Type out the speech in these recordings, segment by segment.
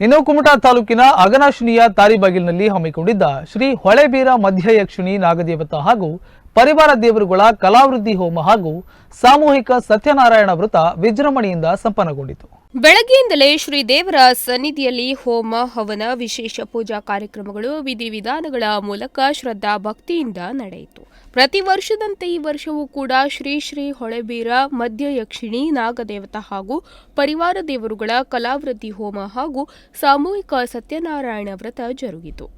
ಇನ್ನು ಕುಮಟಾ ತಾಲೂಕಿನ ಅಗನಾಶಿನಿಯ ತಾರಿಬಾಗಿಲಿನಲ್ಲಿ ಹಮ್ಮಿಕೊಂಡಿದ್ದ ಶ್ರೀ ಹೊಳೆಬೀರ ಮಧ್ಯಯಕ್ಷಿಣಿ ನಾಗದೇವತಾ ಹಾಗೂ ಪರಿವಾರ ದೇವರುಗಳ ಕಲಾವೃದ್ಧಿ ಹೋಮ ಹಾಗೂ ಸಾಮೂಹಿಕ ಸತ್ಯನಾರಾಯಣ ವ್ರತ ವಿಜೃಂಭಣೆಯಿಂದ ಸಂಪನ್ನಗೊಂಡಿತು. ಬೆಳಗ್ಗೆಯಿಂದಲೇ ಶ್ರೀ ದೇವರ ಸನ್ನಿಧಿಯಲ್ಲಿ ಹೋಮ ಹವನ ವಿಶೇಷ ಪೂಜಾ ಕಾರ್ಯಕ್ರಮಗಳು ವಿಧಿವಿಧಾನಗಳ ಮೂಲಕ ಶ್ರದ್ಧಾ ಭಕ್ತಿಯಿಂದ ನಡೆಯಿತು. ಪ್ರತಿ ವರ್ಷದಂತೆ ಈ ವರ್ಷವೂ ಕೂಡ ಶ್ರೀ ಶ್ರೀ ಹೊಳೆಬೀರ ಮಧ್ಯಯಕ್ಷಿಣಿ ನಾಗದೇವತಾ ಹಾಗೂ ಪರಿವಾರ ದೇವರುಗಳ ಕಲಾವೃದ್ಧಿ ಹೋಮ ಹಾಗೂ ಸಾಮೂಹಿಕ ಸತ್ಯನಾರಾಯಣ ವ್ರತ ಜರುಗಿತು.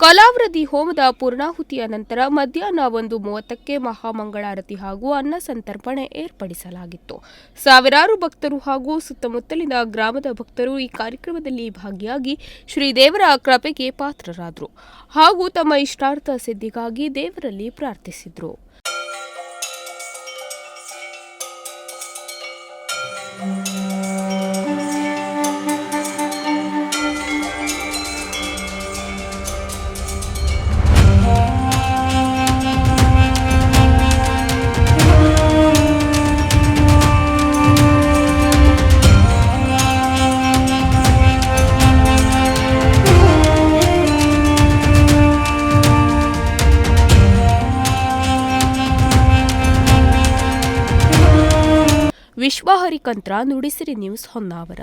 ಕಲಾವೃದ್ಧಿ ಹೋಮದ ಪೂರ್ಣಾಹುತಿಯ ನಂತರ ಮಧ್ಯಾಹ್ನ 1:30ಕ್ಕೆ ಮಹಾಮಂಗಳಾರತಿ ಹಾಗೂ ಅನ್ನ ಸಂತರ್ಪಣೆ ಏರ್ಪಡಿಸಲಾಗಿತ್ತು. ಸಾವಿರಾರು ಭಕ್ತರು ಹಾಗೂ ಸುತ್ತಮುತ್ತಲಿನ ಗ್ರಾಮದ ಭಕ್ತರು ಈ ಕಾರ್ಯಕ್ರಮದಲ್ಲಿ ಭಾಗಿಯಾಗಿ ಶ್ರೀದೇವರ ಕೃಪೆಗೆ ಪಾತ್ರರಾದರು ಹಾಗೂ ತಮ್ಮ ಇಷ್ಟಾರ್ಥ ಸಿದ್ಧಿಗಾಗಿ ದೇವರಲ್ಲಿ ಪ್ರಾರ್ಥಿಸಿದರು. ವಿಶ್ವ ಹರಿಕಂತ್ರ ನುಡಿಸಿರಿ ನ್ಯೂಸ್ ಹೊನ್ನಾವರ.